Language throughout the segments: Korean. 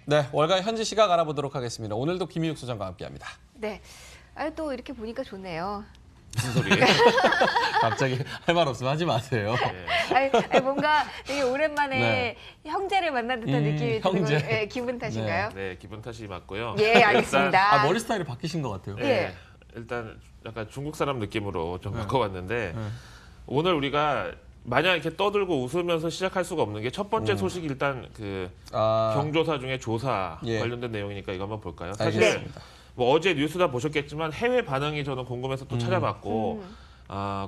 네, 월간 현지 시각 알아보도록 하겠습니다. 오늘도 김희욱 소장과 함께합니다. 네. 또 이렇게 보니까 좋네요. 무슨 소리예요? 갑자기 할 말 없으면 하지 마세요. 뭔가 되게 오랜만에 네. 형제를 만난 듯한 느낌이 드는 형제. 건 기분 탓인가요? 네, 기분 탓이 맞고요. 예, 알겠습니다. 머리 스타일이 바뀌신 것 같아요. 예. 일단 약간 중국 사람 느낌으로 좀 바꿔봤는데 네. 오늘 우리가 마냥 이렇게 떠들고 웃으면서 시작할 수가 없는 게 첫 번째 소식이 일단 그 경조사 중에 조사 예. 관련된 내용이니까 이거 한번 볼까요? 사실 알겠습니다. 뭐 어제 뉴스 다 보셨겠지만 해외 반응이 저는 궁금해서 또 찾아봤고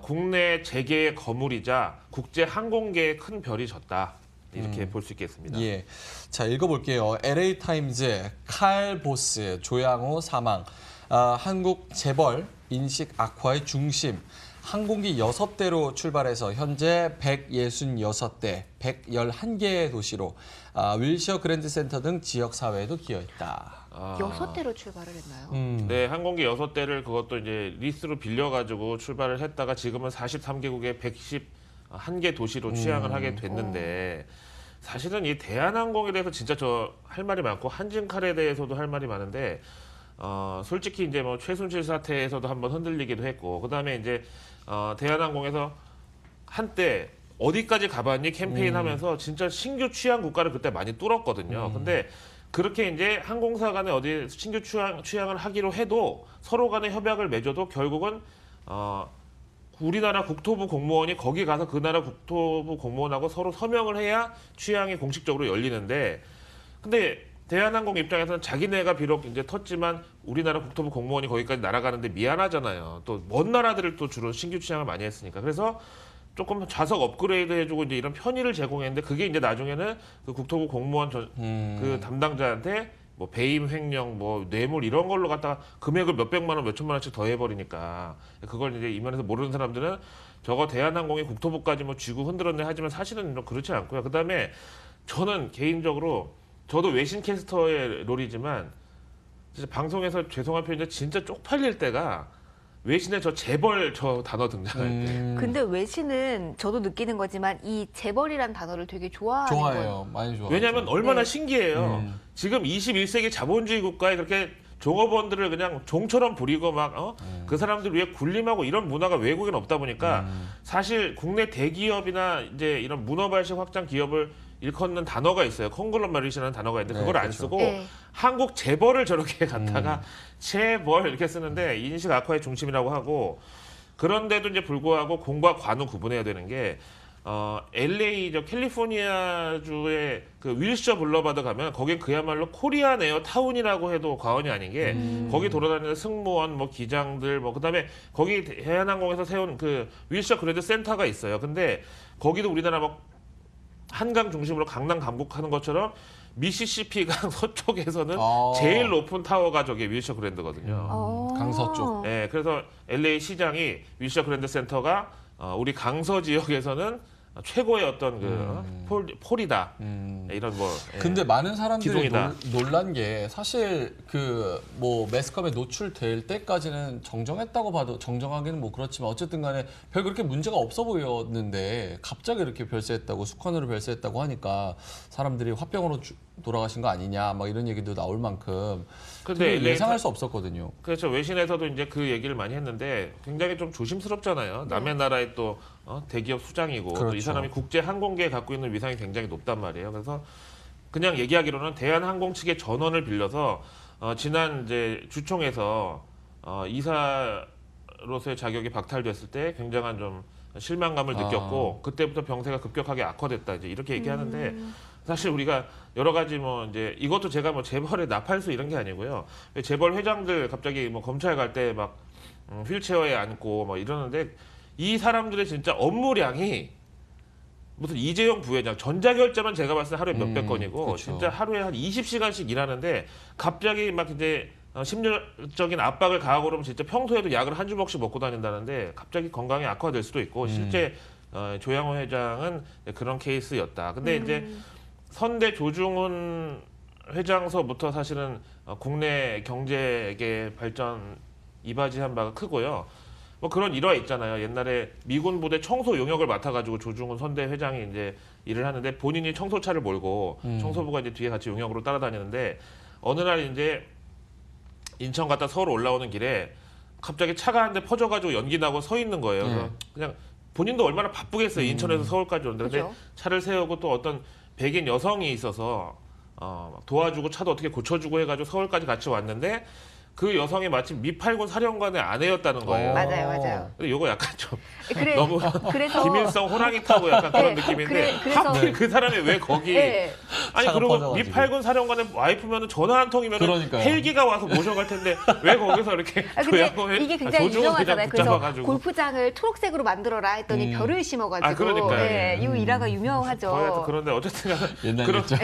국내 재계의 거물이자 국제 항공계의 큰 별이 졌다. 이렇게 볼 수 있겠습니다. 예. 자, 읽어볼게요. LA 타임즈 칼 보스 조양호 사망. 한국 재벌 인식 악화의 중심. 항공기 6대로 출발해서 현재 166대, 111개의 도시로 윌셔 그랜드 센터 등 지역 사회에도 기여했다. 6대로 출발을 했나요? 네, 항공기 6대를 그것도 이제 리스로 빌려가지고 출발을 했다가 지금은 43개국의 111개 도시로 취항을 하게 됐는데 사실은 이 대한항공에 대해서 진짜 저 할 말이 많고 한진칼에 대해서도 할 말이 많은데 솔직히 이제 뭐 최순실 사태에서도 한번 흔들리기도 했고 그다음에 이제 대한항공에서 한때 어디까지 가봤니 캠페인 하면서 진짜 신규 취항 국가를 그때 많이 뚫었거든요. 근데 그렇게 이제 항공사 간에 어디 신규 취항을 하기로 해도 서로 간에 협약을 맺어도 결국은 우리나라 국토부 공무원이 거기 가서 그 나라 국토부 공무원하고 서로 서명을 해야 취항이 공식적으로 열리는데 근데 대한항공 입장에서는 자기네가 비록 이제 텄지만 우리나라 국토부 공무원이 거기까지 날아가는데 미안하잖아요. 또 먼 나라들을 또 주로 신규 취항을 많이 했으니까. 그래서 조금 좌석 업그레이드 해주고 이제 이런 편의를 제공했는데 그게 이제 나중에는 그 국토부 공무원 그 담당자한테 뭐 배임 횡령, 뭐 뇌물 이런 걸로 갖다가 금액을 몇백만 원, 몇천만 원씩 더 해버리니까 그걸 이제 이면에서 모르는 사람들은 저거 대한항공이 국토부까지 뭐 쥐고 흔들었네 하지만 사실은 그렇지 않고요. 그다음에 저는 개인적으로 저도 외신 캐스터의 롤이지만 진짜 방송에서 죄송한 표현인데 진짜 쪽팔릴 때가 외신에 저 재벌 저 단어 등장할 때. 근데 외신은 저도 느끼는 거지만 이 재벌이란 단어를 되게 좋아하는 거예요. 좋아해요. 많이 좋아해요. 왜냐하면 얼마나 네. 신기해요. 지금 21세기 자본주의 국가에 그렇게 종업원들을 그냥 종처럼 부리고 막 그 사람들 위해 군림하고 이런 문화가 외국에는 없다 보니까 사실 국내 대기업이나 이제 이런 문어발식 확장 기업을 일컫는 단어가 있어요. 콩글로메릿이라는 단어가 있는데 그걸 안 그렇죠. 쓰고 네. 한국 재벌을 저렇게 갖다가 재벌 이렇게 쓰는데 인식 악화의 중심이라고 하고 그런데도 이제 불구하고 공과 관우 구분해야 되는 게 LA 저 캘리포니아주의 그 윌셔 블러바드 가면 거긴 그야말로 코리안 에어 타운이라고 해도 과언이 아닌 게 거기 돌아다니는 승무원 뭐 기장들 뭐 그다음에 거기 대한항공에서 세운 그 윌셔 그랜드 센터가 있어요. 근데 거기도 우리나라 막 한강 중심으로 강남 강북하는 것처럼 미시시피강 서쪽에서는 제일 높은 타워가 저기 윌셔 그랜드거든요. 강서쪽. 네, 그래서 LA 시장이 윌셔 그랜드 센터가 우리 강서 지역에서는 최고의 어떤 그 폴이다. 이런 뭐. 근데 많은 사람들이 기둥이다. 놀란 게 사실 그 뭐 매스컴에 노출될 때까지는 정정했다고 봐도 정정하기는 뭐 그렇지만 어쨌든 간에 별 그렇게 문제가 없어 보였는데 갑자기 이렇게 별세했다고 숙환으로 별세했다고 하니까 사람들이 화병으로 돌아가신 거 아니냐 막 이런 얘기도 나올 만큼 근데 되게 예상할 수 없었거든요. 그렇죠. 외신에서도 이제 그 얘기를 많이 했는데 굉장히 좀 조심스럽잖아요. 남의 나라의 또 대기업 수장이고 또 이 그렇죠. 사람이 국제 항공계에 갖고 있는 위상이 굉장히 높단 말이에요. 그래서 그냥 얘기하기로는 대한항공 측의 전원을 빌려서 지난 이제 주총에서 이사로서의 자격이 박탈됐을 때 굉장한 좀 실망감을 느꼈고 그때부터 병세가 급격하게 악화됐다 이제 이렇게 얘기하는데 사실 우리가 여러 가지 뭐 이제 이것도 제가 뭐 재벌의 나팔수 이런 게 아니고요. 재벌 회장들 갑자기 뭐 검찰 갈 때 막 휠체어에 앉고 막 이러는데 이 사람들의 진짜 업무량이 무슨 이재용 부회장 전자결제만 제가 봤을 때 하루에 몇백 건이고 그쵸. 진짜 하루에 한 20시간씩 일하는데 갑자기 막 이제 심리적인 압박을 가하고 그러면 진짜 평소에도 약을 한 주먹씩 먹고 다닌다는데 갑자기 건강이 악화될 수도 있고 실제 조양호 회장은 그런 케이스였다. 근데 이제 선대 조중훈 회장서부터 사실은 국내 경제계 발전 이바지한 바가 크고요. 뭐 그런 일화 있잖아요. 옛날에 미군 부대 청소 용역을 맡아가지고 조중훈 선대 회장이 이제 일을 하는데 본인이 청소차를 몰고 청소부가 이제 뒤에 같이 용역으로 따라다니는데 어느 날 이제 인천 갔다 서울 올라오는 길에 갑자기 차가 한 대 퍼져가지고 연기 나고 서 있는 거예요. 그래서 그냥 본인도 얼마나 바쁘겠어요. 인천에서 서울까지 오는데 근데 그죠. 차를 세우고 또 어떤 백인 여성이 있어서 도와주고 차도 어떻게 고쳐주고 해가지고 서울까지 같이 왔는데 그 여성이 마침 미팔군 사령관의 아내였다는 거예요. 맞아요. 근데 이거 약간 좀 그래, 너무 그래서 김일성 호랑이 타고 약간 그런 네, 느낌인데 그래서- 하필 그 사람이 왜 거기 네. 아니 차가 그리고 퍼져가지고. 미팔군 사령관의 와이프면은 전화 한 통이면 그러니까요. 헬기가 와서 모셔갈 텐데 왜 거기서 이렇게 근데 조양호에 이게 굉장히 조중은 그냥 유명하잖아요. 그래서 붙잡아가지고 골프장을 초록색으로 만들어라 했더니 별을 심어가지고 아, 그러니까요. 예, 이 일화가 유명하죠. 거의 그런데 어쨌든 옛날 그런- 일정.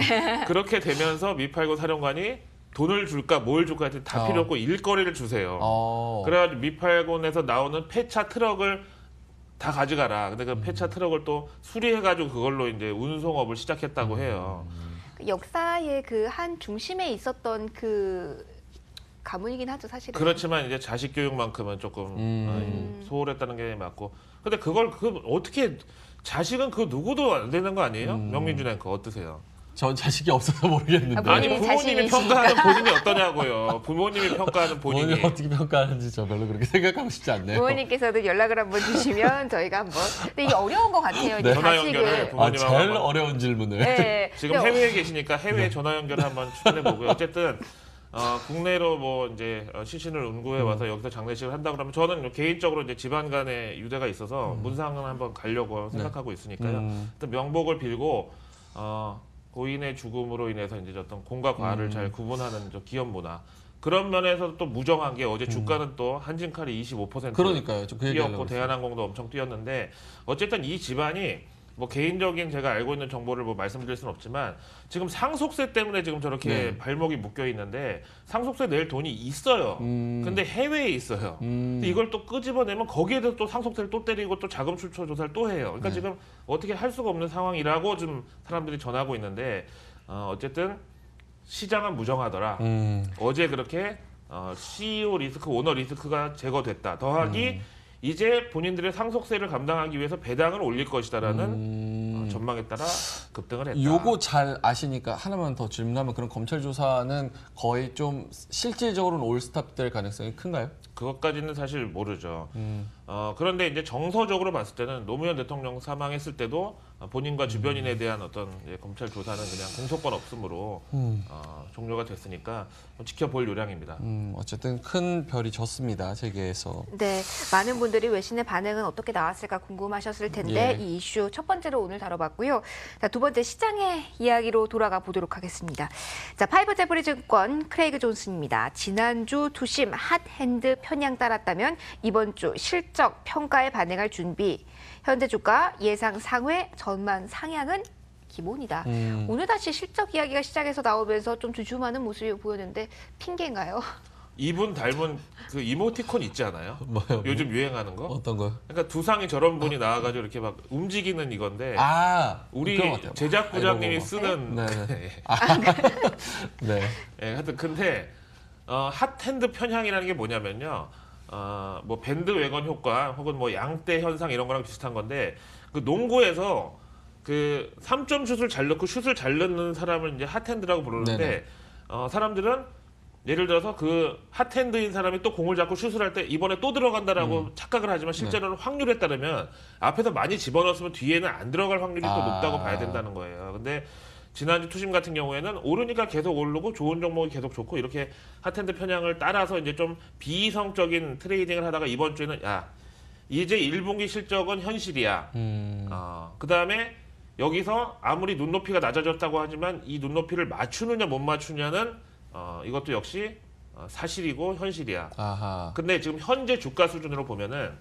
그렇게 되면서 미팔군 사령관이 돈을 줄까 뭘 줄까 하여튼 다 필요 없고 일거리를 주세요. 그래가지고 미팔군에서 나오는 폐차 트럭을 다 가져가라. 근데 그 폐차 트럭을 또 수리해가지고 그걸로 이제 운송업을 시작했다고 해요. 그 역사의 그 한 중심에 있었던 그 가문이긴 하죠, 사실은. 그렇지만 이제 자식 교육만큼은 조금 소홀했다는 게 맞고. 근데 그걸 어떻게 자식은 그 누구도 안 되는 거 아니에요? 명민준 앵커 어떠세요? 전 자식이 없어서 모르겠는데. 아, 아니 본인이 부모님이 자신이시니까. 평가하는 본인이 어떠냐고요. 부모님이 평가하는 본인이. 본인이 어떻게 평가하는지 저 별로 그렇게 생각하고 싶지 않네요. 부모님께서도 연락을 한번 주시면 저희가 한번. 근데 이게 어려운 것 같아요. 이제 전화 자식을. 연결을 부모님하고 제일 한번. 어려운 질문을. 네. 지금 근데 해외에 계시니까 해외 전화 연결 한번 추천해 보고요. 어쨌든 국내로 뭐 이제 시신을 운구해 와서 여기서 장례식을 한다 그러면 저는 개인적으로 이제 집안 간에 유대가 있어서 문상은 한번 가려고 생각하고 있으니까요. 일단 명복을 빌고 고인의 죽음으로 인해서 이제 어떤 공과 과를 잘 구분하는 저 기업 문화 그런 면에서 또 무정한 게 어제 주가는 또 한진칼이 25% 그러니까요. 좀 그 얘기하려고 뛰었고 그랬어요. 대한항공도 엄청 뛰었는데 어쨌든 이 집안이 뭐 개인적인 제가 알고 있는 정보를 뭐 말씀드릴 수는 없지만 지금 상속세 때문에 지금 저렇게 네. 발목이 묶여 있는데 상속세 낼 돈이 있어요. 근데 해외에 있어요. 근데 이걸 또 끄집어내면 거기에 대해서 또 상속세를 또 때리고 또 자금 출처 조사를 또 해요. 그러니까 네. 지금 어떻게 할 수가 없는 상황이라고 좀 사람들이 전하고 있는데 어쨌든 시장은 무정하더라. 어제 그렇게 CEO 리스크, 오너 리스크가 제거됐다. 더하기 이제 본인들의 상속세를 감당하기 위해서 배당을 올릴 것이다라는 전망에 따라 급등을 했다. 요거 잘 아시니까 하나만 더 질문하면 그런 검찰 조사는 거의 좀 실질적으로는 올스탑될 가능성이 큰가요? 그것까지는 사실 모르죠. 그런데 이제 정서적으로 봤을 때는 노무현 대통령 사망했을 때도 본인과 주변인에 대한 어떤 이제 검찰 조사는 그냥 공소권 없음으로 종료가 됐으니까 지켜볼 요량입니다. 어쨌든 큰 별이 졌습니다. 재계에서. 네, 많은 분들이 외신의 반응은 어떻게 나왔을까 궁금하셨을 텐데 예. 이 이슈 첫 번째로 오늘 다뤄봤고요. 자, 두 번째 시장의 이야기로 돌아가 보도록 하겠습니다. 자, 파이버 제브리 증권 크레이그 존슨입니다. 지난주 투심 핫핸드 편향 따랐다면 이번 주 실적 평가에 반응할 준비. 현재 주가 예상 상회, 전망 상향은 기본이다. 오늘 다시 실적 이야기가 시작해서 나오면서 좀 주춤하는 모습이 보였는데 핑계인가요? 이분 닮은 그 이모티콘 있지 않아요? 뭐요? 요즘 유행하는 거? 어떤 거요? 그러니까 두상이 저런 분이 나와가지고 이렇게 막 움직이는 이건데 우리 우리 제작부장님이 아이고, 쓰는 네. 네. 예, 하여튼 근데 핫핸드 편향이라는 게 뭐냐면요. 뭐 밴드 웨건 효과 혹은 뭐 양대 현상 이런 거랑 비슷한 건데 그 농구에서 그 3점 슛을 잘 넣고 슛을 잘 넣는 사람을 이제 핫핸드라고 부르는데 네네. 사람들은 예를 들어서 그 핫핸드인 사람이 또 공을 잡고 슛을 할 때 이번에 또 들어간다라고 착각을 하지만 실제로는 확률에 따르면 앞에서 많이 집어넣었으면 뒤에는 안 들어갈 확률이 또 높다고 봐야 된다는 거예요. 근데 지난주 투심 같은 경우에는 오르니까 계속 오르고 좋은 종목이 계속 좋고 이렇게 핫핸드 편향을 따라서 이제 좀 비이성적인 트레이딩을 하다가 이번 주에는 야 이제 1분기 실적은 현실이야. 그 다음에 여기서 아무리 눈높이가 낮아졌다고 하지만 이 눈높이를 맞추느냐 못 맞추냐는 이것도 역시 사실이고 현실이야. 아하. 근데 지금 현재 주가 수준으로 보면은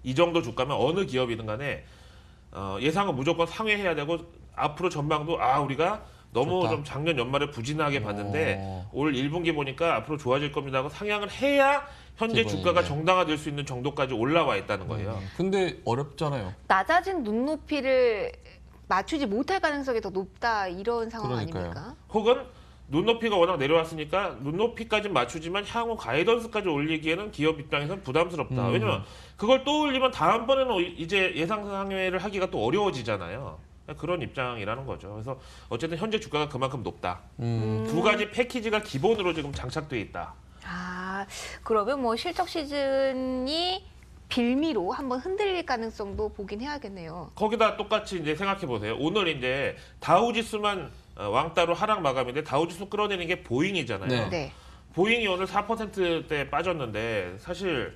이 정도 주가면 어느 기업이든 간에 예상은 무조건 상회해야 되고 앞으로 전망도 우리가 너무 좋다. 좀 작년 연말에 부진하게 봤는데 올 1분기 보니까 앞으로 좋아질 겁니다 하고 상향을 해야 현재 기본이네. 주가가 정당화될 수 있는 정도까지 올라와 있다는 거예요. 근데 어렵잖아요. 낮아진 눈높이를 맞추지 못할 가능성이 더 높다 이런 상황 그러니까요. 아닙니까? 혹은 눈높이가 워낙 내려왔으니까 눈높이까지 맞추지만 향후 가이던스까지 올리기에는 기업 입장에서는 부담스럽다. 왜냐면 그걸 또 올리면 다음번에는 이제 예상 상회를 하기가 또 어려워지잖아요. 그런 입장이라는 거죠. 그래서 어쨌든 현재 주가가 그만큼 높다. 두 가지 패키지가 기본으로 지금 장착돼 있다. 아, 그러면 뭐 실적 시즌이 빌미로 한번 흔들릴 가능성도 보긴 해야겠네요. 거기다 똑같이 이제 생각해 보세요. 오늘 이제 다우지수만 왕따로 하락 마감인데 다우지수 끌어내는 게 보잉이잖아요. 네. 네. 보잉이 오늘 4%대 빠졌는데 사실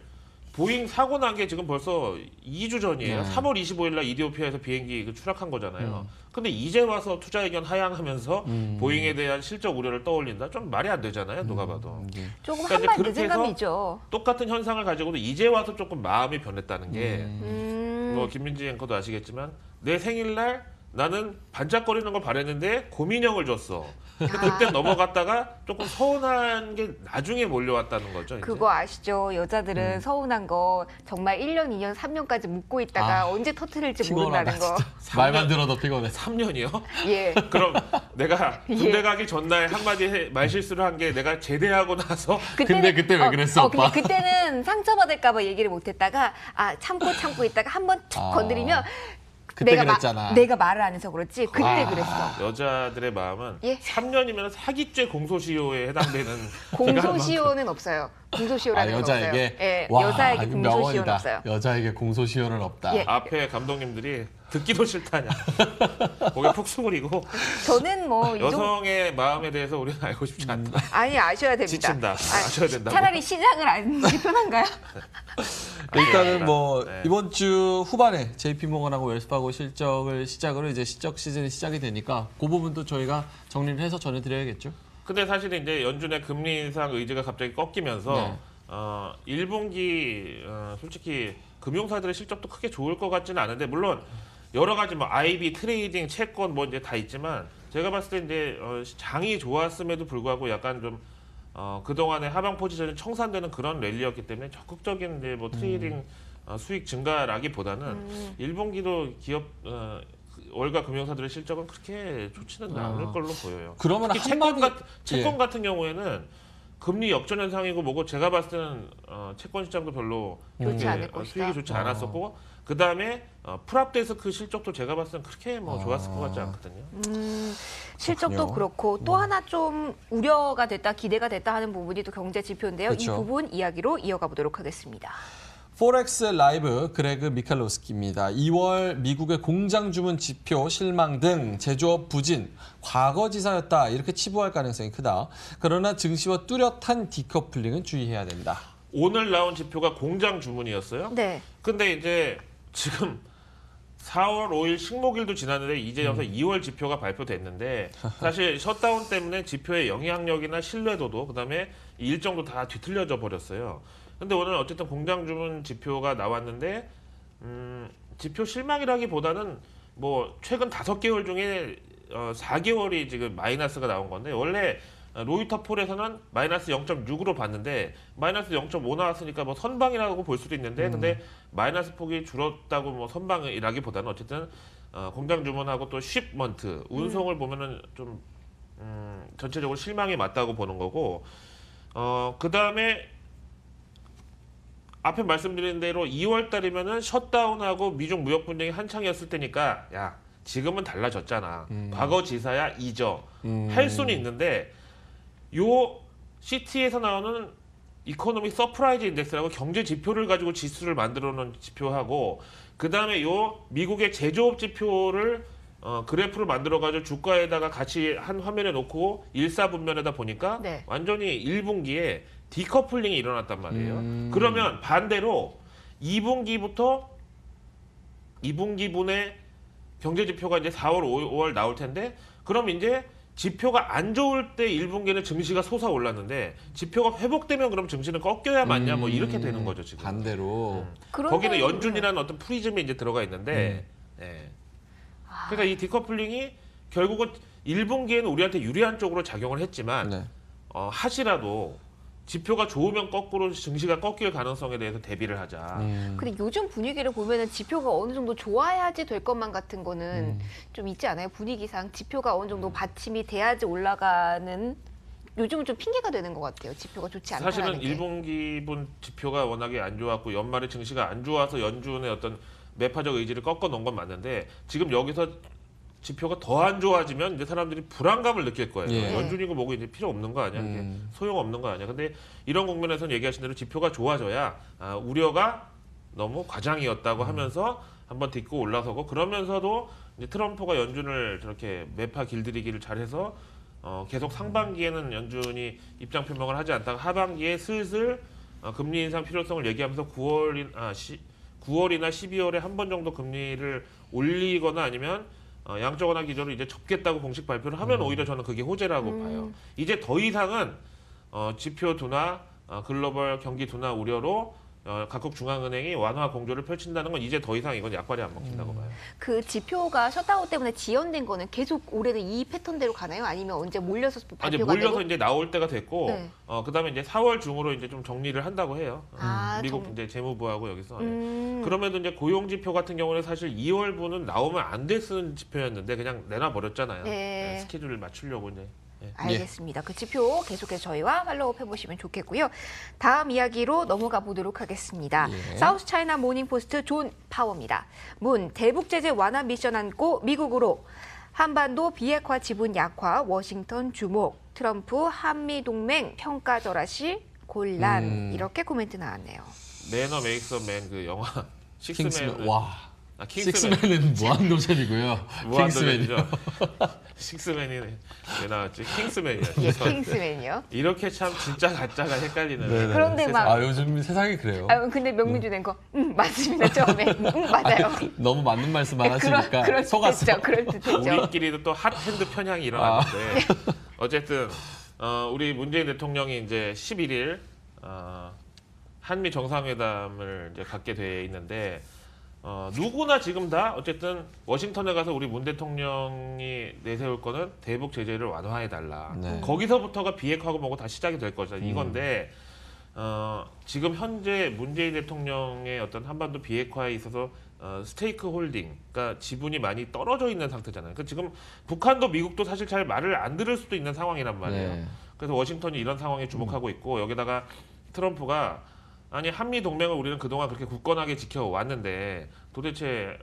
보잉 사고 난 게 지금 벌써 2주 전이에요. 네. 3월 25일 날 이디오피아에서 비행기 추락한 거잖아요. 근데 이제 와서 투자 의견 하향하면서 보잉에 대한 실적 우려를 떠올린다? 좀 말이 안 되잖아요. 누가 봐도. 조금 그러니까 한 발 이제 늦은 그렇게 해서 감이죠. 똑같은 현상을 가지고도 이제 와서 조금 마음이 변했다는 게 뭐 음. 김민지 앵커도 아시겠지만 내 생일날 나는 반짝거리는 걸 바랬는데 고민형을 줬어. 근데 그때 넘어갔다가 조금 서운한 게 나중에 몰려왔다는 거죠. 이제. 그거 아시죠? 여자들은 서운한 거 정말 1년, 2년, 3년까지 묻고 있다가 아, 언제 터트릴지 피곤하다 모른다는 거. 진짜. 말만 들어도 피곤해. 3년이요? 예. 그럼 내가 군대 예. 가기 전날 한마디 말실수를 한 게 내가 제대하고 나서 근데 그때 왜 그랬어, 오빠? 근데 그때는 상처받을까 봐 얘기를 못 했다가 참고 있다가 한번 툭 아. 건드리면 그때 내가 그랬잖아. 내가 말을 안 해서 그렇지. 그때 아. 그랬어. 여자들의 마음은 예. 3년이면 사기죄 공소시효에 해당되는 공소시효는 없어요. 공소시효라는 건 여자에게? 없어요. 예, 와, 여자에게 이거 공소시효는 명언이다. 없어요. 여자에게 공소시효는 없다. 예. 앞에 감독님들이 듣기도 싫다냐. 고개 푹 숙이고 저는 뭐 이 정도 여성의 마음에 대해서 우리는 알고 싶지 않다. 아니 아셔야 됩니다. 지친다. 아셔야 된다고. 차라리 시장을 아는 게 편한가요? 일단은 뭐 네. 이번 주 후반에 JP모건하고 웰스파고 실적을 시작으로 이제 실적 시즌이 시작이 되니까 그 부분도 저희가 정리를 해서 전해드려야겠죠. 근데 사실 이제 연준의 금리 인상 의지가 갑자기 꺾이면서 네. 1분기 솔직히 금융사들의 실적도 크게 좋을 것 같지는 않은데 물론 여러 가지 뭐 IB, 트레이딩, 채권 뭐 이제 다 있지만 제가 봤을 때 이제 장이 좋았음에도 불구하고 약간 좀 그동안의 하방 포지션이 청산되는 그런 랠리였기 때문에 적극적인 이제 뭐 트레이딩 수익 증가라기보다는 1분기도 기업 월가 금융사들의 실적은 그렇게 좋지는 않을 걸로 보여요. 그러면 특히 한마디 채권 같은 경우에는 금리 역전 현상이고 뭐고 제가 봤을 때는 채권 시장도 별로 좋지 그렇게, 않을 것이다. 수익이 좋지 않았었고 그 다음에 프랍데스크 실적도 제가 봤을 때는 그렇게 뭐 좋았을 것 같지 않거든요. 실적도 그렇군요. 그렇고 또 하나 좀 우려가 됐다, 기대가 됐다 하는 부분이 또 경제 지표인데요. 그렇죠. 이 부분 이야기로 이어가 보도록 하겠습니다. 포렉스 라이브 그레그 미칼로스키입니다. 2월 미국의 공장 주문 지표 실망 등 제조업 부진, 과거지사였다 이렇게 치부할 가능성이 크다. 그러나 증시와 뚜렷한 디커플링은 주의해야 된다. 오늘 나온 지표가 공장 주문이었어요. 네. 근데 이제 지금 4월 5일 식목일도 지났는데 이제 여기서 2월 지표가 발표됐는데 사실 셧다운 때문에 지표의 영향력이나 신뢰도도 그다음에 일정도 다 뒤틀려져 버렸어요. 근데 오늘 어쨌든 공장 주문 지표가 나왔는데 지표 실망이라기보다는 뭐 최근 5개월 중에 4개월이 지금 마이너스가 나온 건데 원래 로이터 폴에서는 마이너스 0.6으로 봤는데 마이너스 0.5 나왔으니까 뭐 선방이라고 볼 수도 있는데 근데 마이너스 폭이 줄었다고 뭐 선방이라기보다는 어쨌든 공장 주문하고 또 쉽먼트 운송을 보면은 좀 전체적으로 실망이 맞다고 보는 거고 그 다음에 앞에 말씀드린 대로 2월 달이면은 셧다운하고 미중 무역 분쟁이 한창이었을 때니까 야 지금은 달라졌잖아. 과거 지사야 잊어. 할 수는 있는데 요 CT에서 나오는 이코노믹 서프라이즈 인덱스라고 경제 지표를 가지고 지수를 만들어 놓은 지표하고 그다음에 요 미국의 제조업 지표를 그래프를 만들어 가지고 주가에다가 같이 한 화면에 놓고 일사분면에다 보니까 네. 완전히 1분기에 디커플링이 일어났단 말이에요. 그러면 반대로 2분기분의 경제 지표가 이제 4월, 5월 나올 텐데 그럼 이제 지표가 안 좋을 때 1분기는 증시가 솟아올랐는데 지표가 회복되면 그럼 증시는 꺾여야 맞냐 뭐 이렇게 되는 거죠 지금. 반대로. 거기는 연준이라는 어떤 프리즘이 이제 들어가 있는데 예. 그러니까 이 디커플링이 결국은 1분기에는 우리한테 유리한 쪽으로 작용을 했지만 네. 하시라도 지표가 좋으면 거꾸로 증시가 꺾일 가능성에 대해서 대비를 하자. 근데 요즘 분위기를 보면은 지표가 어느 정도 좋아야지 될 것만 같은 거는 좀 있지 않아요? 분위기상 지표가 어느 정도 받침이 돼야지 올라가는 요즘은 좀 핑계가 되는 것 같아요. 지표가 좋지 않다는 사실은 게. 1분기분 지표가 워낙에 안 좋았고 연말에 증시가 안 좋아서 연준의 어떤 매파적 의지를 꺾어 놓은 건 맞는데 지금 여기서 지표가 더 안 좋아지면 이제 사람들이 불안감을 느낄 거예요. 예. 연준이고 뭐고 이제 필요 없는 거 아니야? 이게 소용 없는 거 아니야? 근데 이런 국면에서는 얘기하신 대로 지표가 좋아져야 우려가 너무 과장이었다고 하면서 한번 딛고 올라서고 그러면서도 이제 트럼프가 연준을 저렇게 매파 길들이기를 잘해서 계속 상반기에는 연준이 입장 표명을 하지 않다가 하반기에 슬슬 금리 인상 필요성을 얘기하면서 9월이나 12월에 한 번 정도 금리를 올리거나 아니면 양적 완화 기조를 이제 접겠다고 공식 발표를 하면 오히려 저는 그게 호재라고 봐요. 이제 더 이상은 지표 둔화, 글로벌 경기 둔화 우려로 각국 중앙은행이 완화 공조를 펼친다는 건 이제 더 이상 이건 약발이 안 먹힌다고 봐요. 그 지표가 셧다운 때문에 지연된 거는 계속 올해는 이 패턴대로 가나요? 아니면 언제 몰려서 이제 발표가 몰려서 되고? 이제 나올 때가 됐고, 네. 그다음에 이제 4월 중으로 이제 좀 정리를 한다고 해요. 미국 정- 이제 재무부하고 여기서. 그러면 그럼에도 이제 고용 지표 같은 경우는 사실 2월분은 나오면 안 돼 쓰는 지표였는데 그냥 내놔 버렸잖아요. 네. 스케줄을 맞추려고 이제. 알겠습니다. 그 지표 계속해서 저희와 팔로우업 해보시면 좋겠고요. 다음 이야기로 넘어가 보도록 하겠습니다. 예. 사우스 차이나 모닝포스트 존 파워입니다. 문 대북 제재 완화 미션 안고 미국으로 한반도 비핵화 지분 약화 워싱턴 주목 트럼프 한미 동맹 평가 절하시 곤란 이렇게 코멘트 나왔네요. 매너 메이크스 맨 그 영화 킹스맨. 식스맨. 와. 킹스맨. 식스맨은 무한도전이고요. 무한도전이죠. 식스맨이 왜 나왔지? 킹스맨이야. 예, 킹스맨이요. 이렇게 참 진짜 가짜가 헷갈리는. 네네. 그런데 세상. 막 요즘 세상이 그래요. 근데 명민준 앵커 맞습니다. 처음에 맞아요. 너무 맞는 말씀 안 하시니까 그럴 속았어요. 그럴 듯했죠. 우리끼리도 또 핫핸드 편향이 일어났는데 어쨌든 우리 문재인 대통령이 이제 11일 한미 정상회담을 이제 갖게 돼 있는데 누구나 지금 다 어쨌든 워싱턴에 가서 우리 문 대통령이 내세울 거는 대북 제재를 완화해 달라. 네. 거기서부터가 비핵화고 뭐고 다 시작이 될 거죠. 이건데 지금 현재 문재인 대통령의 어떤 한반도 비핵화에 있어서 스테이크 홀딩, 그러니까 지분이 많이 떨어져 있는 상태잖아요. 그러니까 지금 북한도 미국도 사실 잘 말을 안 들을 수도 있는 상황이란 말이에요. 네. 그래서 워싱턴이 이런 상황에 주목하고 있고 여기다가 트럼프가 아니 한미 동맹을 우리는 그동안 그렇게 굳건하게 지켜왔는데 도대체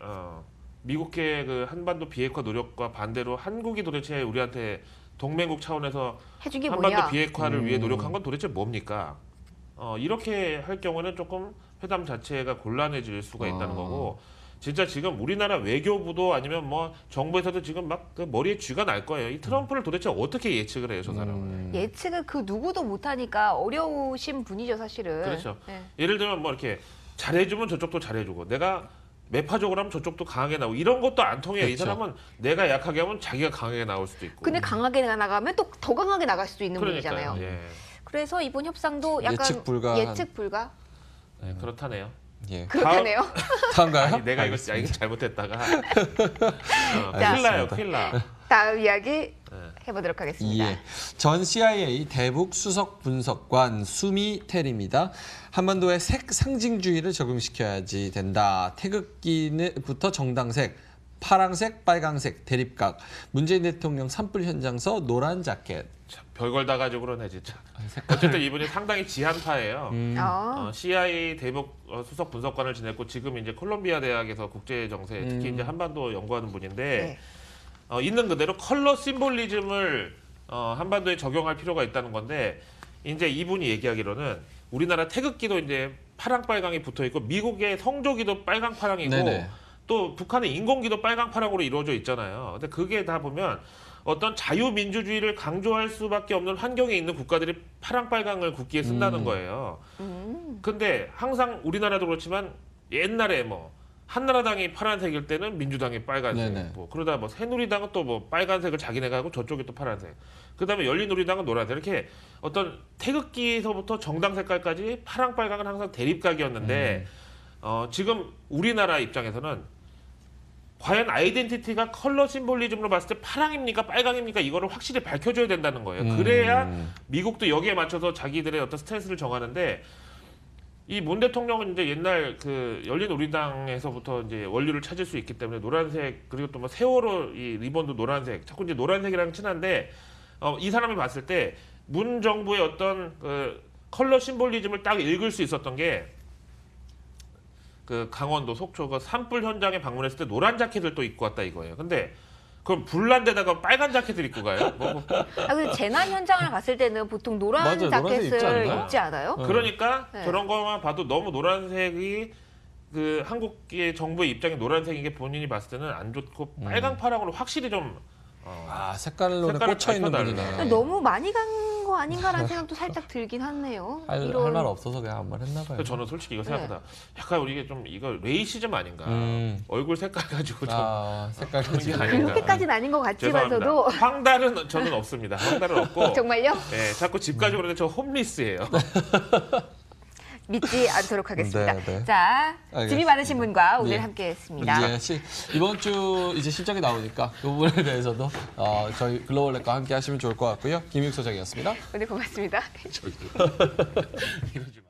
미국의 그 한반도 비핵화 노력과 반대로 한국이 도대체 우리한테 동맹국 차원에서 해준 게 한반도 뭐냐? 비핵화를 위해 노력한 건 도대체 뭡니까? 이렇게 할 경우는 조금 회담 자체가 곤란해질 수가 있다는 거고 진짜 지금 우리나라 외교부도 아니면 뭐 정부에서도 지금 막 그 머리에 쥐가 날 거예요. 이 트럼프를 도대체 어떻게 예측을 해요, 저 사람을? 예측을 그 누구도 못하니까 어려우신 분이죠, 사실은. 그렇죠. 네. 예를 들면 뭐 이렇게 잘해주면 저쪽도 잘해주고 내가 매파적으로 하면 저쪽도 강하게 나오고 이런 것도 안 통해요. 이 그렇죠. 사람은 내가 약하게 하면 자기가 강하게 나올 수도 있고. 근데 강하게 나가면 또 더 강하게 나갈 수도 있는 그러니까요. 분이잖아요. 예. 그래서 이번 협상도 약간 예측 불가한. 예측 불가? 그렇다네요. 예. 그렇다네요. 다음가요? 아니, 내가 이거 알겠습니다. 잘못했다가 큰일 나요, 알겠습니다. 큰일 나. 다음 이야기 해보도록 하겠습니다. 예. 전 CIA 대북 수석 분석관 수미 텔입니다. 한반도에 색 상징주의를 적용시켜야지 된다. 태극기부터 정당색, 파랑색, 빨강색, 대립각. 문재인 대통령 산불 현장서 노란 자켓. 참, 별걸 다 가지고 그러네 진짜. 어쨌든 이분이 상당히 지한파예요. CIA 대북 수석 분석관을 지냈고 지금 이제 콜롬비아 대학에서 국제 정세 특히 이제 한반도 연구하는 분인데 있는 그대로 컬러 심볼리즘을 한반도에 적용할 필요가 있다는 건데 이제 이분이 얘기하기로는 우리나라 태극기도 이제 파랑 빨강이 붙어 있고 미국의 성조기도 빨강 파랑이고 네네. 또 북한의 인공기도 빨강 파랑으로 이루어져 있잖아요. 근데 그게 다 보면 어떤 자유민주주의를 강조할 수밖에 없는 환경에 있는 국가들이 파랑 빨강을 국기에 쓴다는 거예요. 근데 항상 우리나라도 그렇지만 옛날에 뭐 한나라당이 파란색일 때는 민주당이 빨간색, 네네. 뭐 그러다 뭐 새누리당은 또 뭐 빨간색을 자기네가 하고 저쪽이 또 파란색. 그다음에 열린우리당은 노란색. 이렇게 어떤 태극기에서부터 정당 색깔까지 파랑 빨강은 항상 대립각이었는데 지금 우리나라 입장에서는 과연 아이덴티티가 컬러 심볼리즘으로 봤을 때 파랑입니까 빨강입니까 이거를 확실히 밝혀줘야 된다는 거예요. 그래야 미국도 여기에 맞춰서 자기들의 어떤 스탠스를 정하는데 이 문 대통령은 이제 옛날 그 열린우리당에서부터 이제 원류를 찾을 수 있기 때문에 노란색 그리고 또 뭐 세월호 이 리본도 노란색 자꾸 이제 노란색이랑 친한데 이 사람이 봤을 때 문 정부의 어떤 그 컬러 심볼리즘을 딱 읽을 수 있었던 게 그 강원도 속초 그 산불 현장에 방문했을 때 노란 자켓을 또 입고 왔다 이거예요. 근데 그럼 불난 데다가 빨간 자켓을 입고 가요? 근데 재난 현장을 갔을 때는 보통 노란 맞아요. 노란색 입지 자켓을 않나요? 입지 않아요? 그러니까 네. 저런 거만 봐도 너무 노란색이 그 한국의 정부의 입장이 노란색인 게 본인이 봤을 때는 안 좋고 빨강 파랑으로 확실히 좀 색깔론에 색깔을 꽂혀 있는 밝혀달라. 분이네. 너무 많이 간 거 아닌가라는 생각도 살짝 들긴 하네요. 할 말 없어서 그냥 한 말 했나 봐요. 그래서 저는 솔직히 이거 생각보다 약간 우리 이게 좀 이거 레이시즘 아닌가 얼굴 색깔 가지고 좀 색깔 그런 게 가지고. 아닌가. 그렇게까지는 아닌 것 같지만서도 황달은 저는 없습니다. 황달은 없고 정말요? 네, 자꾸 집 가지고 그러는데 저 홈리스예요. 믿지 않도록 하겠습니다. 네, 네. 자, 알겠습니다. 짐이 많으신 분과 오늘 예. 함께했습니다. 이제 이번 주 이제 실적이 나오니까 그 부분에 대해서도 저희 글로벌넷과 함께 하시면 좋을 것 같고요. 김익 소장이었습니다. 오늘 고맙습니다. 이러지 마.